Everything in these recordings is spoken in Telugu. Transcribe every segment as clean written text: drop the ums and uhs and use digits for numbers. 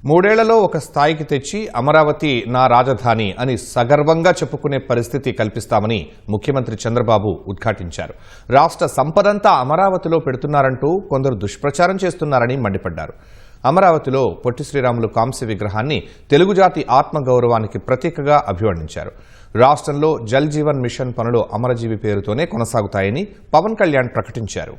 మూడేళ్లలో ఒక స్థాయికి తెచ్చి అమరావతి నా రాజధాని అని సగర్వంగా చెప్పుకునే పరిస్థితి కల్పిస్తామని ముఖ్యమంత్రి చంద్రబాబు ఉద్ఘాటించారు. రాష్ట్ర సంపదంతా అమరావతిలో పెడుతున్నారంటూ కొందరు దుష్ప్రచారం చేస్తున్నారని మండిపడ్డారు. అమరావతిలో పొట్టి శ్రీరాములు కాంస్య విగ్రహాన్ని తెలుగు జాతి ఆత్మగౌరవానికి ప్రతీకగా అభివర్ణించారు. రాష్ట్రంలో జల్ జీవన్ మిషన్ పనులు అమరజీవి పేరుతోనే కొనసాగుతాయని పవన్ కళ్యాణ్ ప్రకటించారు.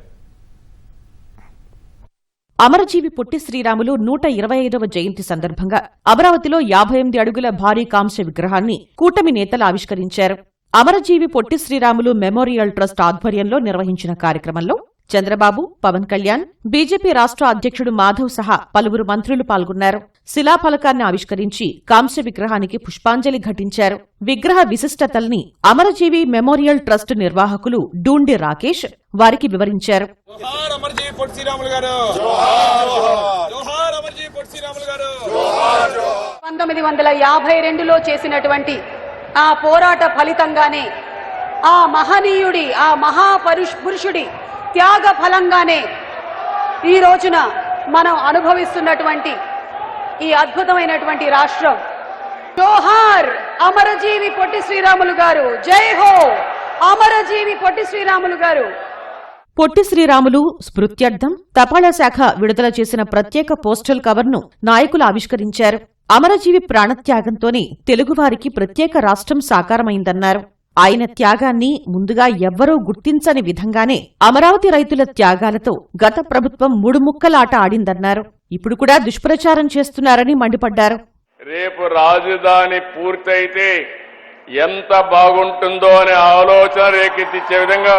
అమరజీవి పొట్టి శ్రీరాములు 125వ జయంతి సందర్భంగా అమరావతిలో 58 అడుగుల భారీ కాంస్య విగ్రహాన్ని కూటమి నేతలు ఆవిష్కరించారు. అమరజీవి పొట్టి శ్రీరాములు మెమోరియల్ ట్రస్ట్ ఆధ్వర్యంలో నిర్వహించిన కార్యక్రమంలో చంద్రబాబు, పవన్ కళ్యాణ్, బీజేపీ రాష్ట్ర అధ్యక్షుడు మాధవ్ సహా పలువురు మంత్రులు పాల్గొన్నారు. శిలాఫలకాన్ని ఆవిష్కరించి కాంస్య విగ్రహానికి పుష్పాంజలి ఘటించారు. విగ్రహ విశిష్టతల్ని అమరజీవి మెమోరియల్ ట్రస్ట్ నిర్వాహకులు డూండి రాకేష్ వారికి వివరించారు. 1952లో చేసినటువంటి ఆ పోరాట ఫలితంగానే ఆ మహనీయుడి ఆ మహాపురుషుడి త్యాగ ఫలంగానే ఈ రోజున మనం అనుభవిస్తున్నటువంటి ఈ అద్భుతమైనటువంటి రాష్ట్రం. జోహార్ అమరజీవి పొట్టి శ్రీరాములు గారు, జై హో అమరజీవి పొట్టి శ్రీరాములు గారు. పొట్టి శ్రీరాములు స్మృత్యర్థం తపాలా శాఖ విడుదల చేసిన ప్రత్యేక పోస్టల్ కవర్ను నాయకులు ఆవిష్కరించారు. అమరజీవి ప్రాణత్యాగంతోనే తెలుగువారికి ప్రత్యేక రాష్ట్రం సాకారమైందన్నారు. ఆయన త్యాగాన్ని ముందుగా ఎవ్వరూ గుర్తించని విధంగానే అమరావతి రైతుల త్యాగాలతో గత ప్రభుత్వం 3 ముక్కలాట ఆడిందన్నారు. ఇప్పుడు కూడా దుష్ప్రచారం చేస్తున్నారని మండిపడ్డారు. రేపు రాజధాని పూర్తయితే ఎంత బాగుంటుందో అనే ఆలోచన రేకెత్తించే విధంగా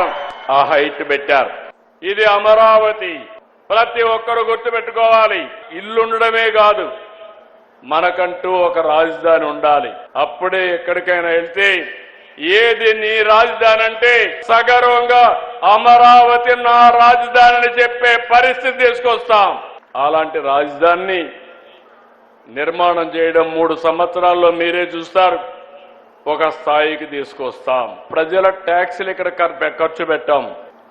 ఆ హైట్ పెట్టారు. ఇది అమరావతి. ప్రతి ఒక్కరూ గుర్తుపెట్టుకోవాలి, ఇల్లుండడమే కాదు, మనకంటూ ఒక రాజధాని ఉండాలి. అప్పుడే ఎక్కడికైనా వెళ్తే ఏది నీ రాజధాని అంటే సగర్వంగా అమరావతి నా రాజధాని అని చెప్పే పరిస్థితి తీసుకొస్తాం. అలాంటి రాజధానిని నిర్మాణం చేయడం 3 సంవత్సరాల్లో మీరే చూస్తారు. ఒక స్థాయికి తీసుకొస్తాం. ప్రజల ట్యాక్సులు ఇక్కడ ఖర్చు పెట్టాం.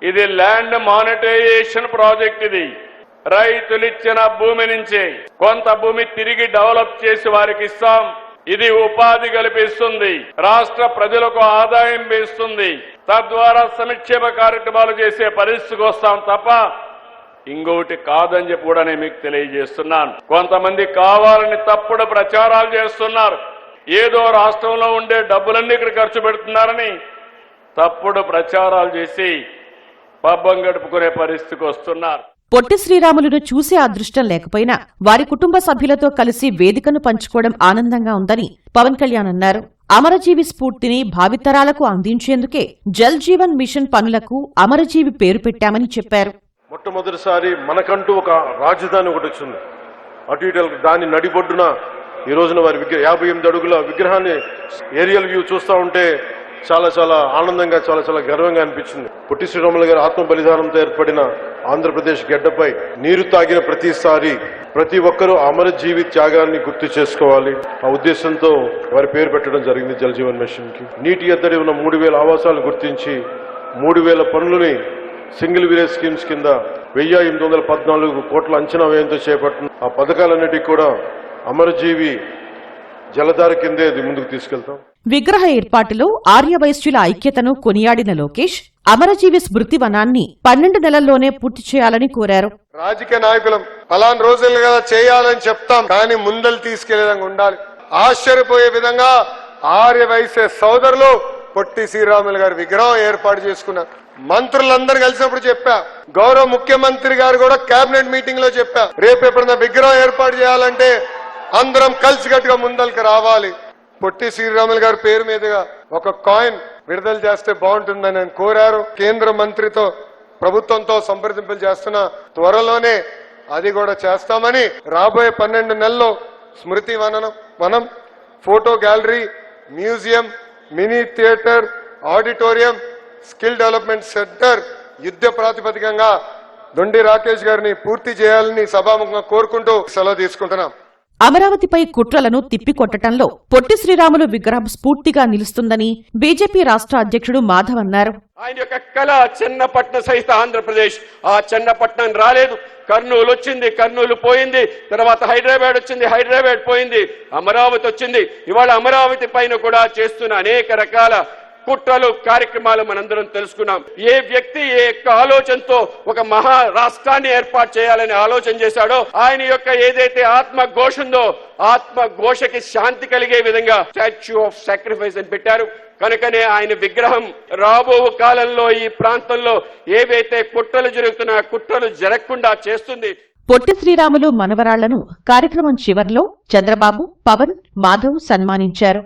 ఇది ల్యాండ్ మానిటైజేషన్ ప్రాజెక్ట్. ఇది రైతులిచ్చిన భూమి నుంచి కొంత భూమి తిరిగి డెవలప్ చేసి వారికి ఇస్తాం. ఇది ఉపాధి కల్పిస్తుంది, రాష్ట్ర ప్రజలకు ఆదాయం పెంచుతుంది. తద్వారా సంక్షేమ కార్యక్రమాలు చేసే పరిస్థితికి వస్తాం తప్ప ఇంకొకటి కాదని చెప్పి కూడా నేను మీకు తెలియజేస్తున్నాను. కొంతమంది కావాలని తప్పుడు ప్రచారాలు చేస్తున్నారు. ఏదో రాష్ట్రంలో ఉండే డబ్బులన్నీ ఇక్కడ ఖర్చు పెడుతున్నారని తప్పుడు ప్రచారాలు చేసి పబ్బం గడుపుకునే పరిస్థితికి వస్తున్నారు. పొట్టి శ్రీరాములను చూసే అదృష్టం లేకపోయినా వారి కుటుంబ సభ్యులతో కలిసి వేదికను పంచుకోవడం ఆనందంగా ఉందని పవన్ కళ్యాణ్ అన్నారు. అమరజీవి స్ఫూర్తిని భావితరాలకు అందించేందుకే జల్ జీవన్ మిషన్ పనులకు అమరజీవి పేరు పెట్టామని చెప్పారు. మొట్టమొదటిసారి మనకంటూ ఒక రాజధాని ఒకటి వచ్చింది. అటు ఇటు దాని నడిబొడ్డున ఈ రోజున వారి 58 అడుగుల విగ్రహాన్ని ఏరియల్ వ్యూ చూస్తూ ఉంటే చాలా చాలా ఆనందంగా, చాలా చాలా గర్వంగా అనిపించింది. పొట్టి శ్రీరాములు గారి ఆత్మ బలిదానంతో ఏర్పడిన ఆంధ్రప్రదేశ్ గడ్డపై నీరు తాగిన ప్రతిసారి ప్రతి ఒక్కరూ అమరజీవి త్యాగాన్ని గుర్తు చేసుకోవాలి. ఆ ఉద్దేశంతో వారి పేరు పెట్టడం జరిగింది జల్ జీవన్ మిషన్ కి. నీటి ఎద్దడి ఉన్న 3000 ఆవాసాలను గుర్తించి 3000 పనులని సింగిల్ విలేజ్ స్కీమ్స్ కింద 1814 కోట్ల అంచనా వ్యయంతో చేపట్టిన ఆ పథకాలన్నిటికీ కూడా అమరజీవి జలధార కిందే ముందుకు తీసుకెళ్తాం. విగ్రహ ఏర్పాటులో ఆర్యవైశ్యుల ఐక్యతను కొనియాడిన లోకేష్ అమరజీవి స్మృతి వనాన్ని 12 నెలల్లోనే పూర్తి చేయాలని కోరారు. రాజకీయ నాయకులం పలానా రోజులు కదా చేయాలని చెప్తాం, కానీ ముందలు తీసుకెళ్లే విధంగా ఉండాలి. ఆశ్చర్యపోయే విధంగా ఆర్యవైశ్య సోదరులు పొట్టి శ్రీరాములు గారి విగ్రహం ఏర్పాటు చేసుకున్నారు. మంత్రులందరూ కలిసినప్పుడు చెప్పా, గౌరవ ముఖ్యమంత్రి గారు కూడా కేబినెట్ మీటింగ్ లో చెప్పా, రేపు ఎప్పుడైనా విగ్రహం ఏర్పాటు చేయాలంటే అందరం కలిసికట్టుగా ముందలకు రావాలి. పొట్టి శ్రీరాములు గారి పేరు మీదుగా ఒక కాయిన్ విడుదల చేస్తే బాగుంటుందని ఆయన కోరారు. కేంద్ర మంత్రితో ప్రభుత్వంతో సంప్రదింపులు చేస్తున్నా, త్వరలోనే అది కూడా చేస్తామని. రాబోయే 12 నెలల్లో స్మృతి వనం, photo gallery, museum, mini theatre, auditorium, skill development centre యుద్ధ ప్రాతిపదికంగా దొండి రాకేష్ గారిని పూర్తి చేయాలని సభాముఖంగా కోరుకుంటూ సెలవు తీసుకుంటున్నాం. అమరావతిపై కుట్రలను తిప్పికొట్టడంలో పొట్టి శ్రీరాములు విగ్రహం స్ఫూర్తిగా నిలుస్తుందని బీజేపీ రాష్ట్ర అధ్యక్షుడు మాధవ్ అన్నారు. ఆయన యొక్క కళ చెన్నపట్నం సహిత ఆంధ్రప్రదేశ్. ఆ చెన్నపట్నం రాలేదు, కర్నూలు వచ్చింది, కర్నూలు పోయింది, తర్వాత హైదరాబాద్ వచ్చింది, హైదరాబాద్ పోయింది, అమరావతి వచ్చింది. ఇవాళ అమరావతి పైన కూడా చేస్తున్న అనేక రకాల కుట్రలు కార్యక్రమాలు మనందరం తెలుసుకున్నాం. ఏ వ్యక్తి ఏ యొక్క ఆలోచనతో ఒక మహా రాష్ట్రాన్ని ఏర్పాటు చేయాలని ఆలోచన చేశాడో ఆయన యొక్క ఏదైతే ఆత్మ ఘోష ఉందో ఆత్మ ఘోషకి శాంతి కలిగే విధంగా స్టాచ్యూ ఆఫ్ సాక్రిఫైస్ అని పెట్టారు. కనుకనే ఆయన విగ్రహం రాబో కాలంలో ఈ ప్రాంతంలో ఏవైతే కుట్రలు జరుగుతున్నా కుట్రలు జరగకుండా చేస్తుంది. పొట్టి శ్రీరాములు మనవరాళ్లను కార్యక్రమం చివర్లో చంద్రబాబు, పవన్, మాధవ్ సన్మానించారు.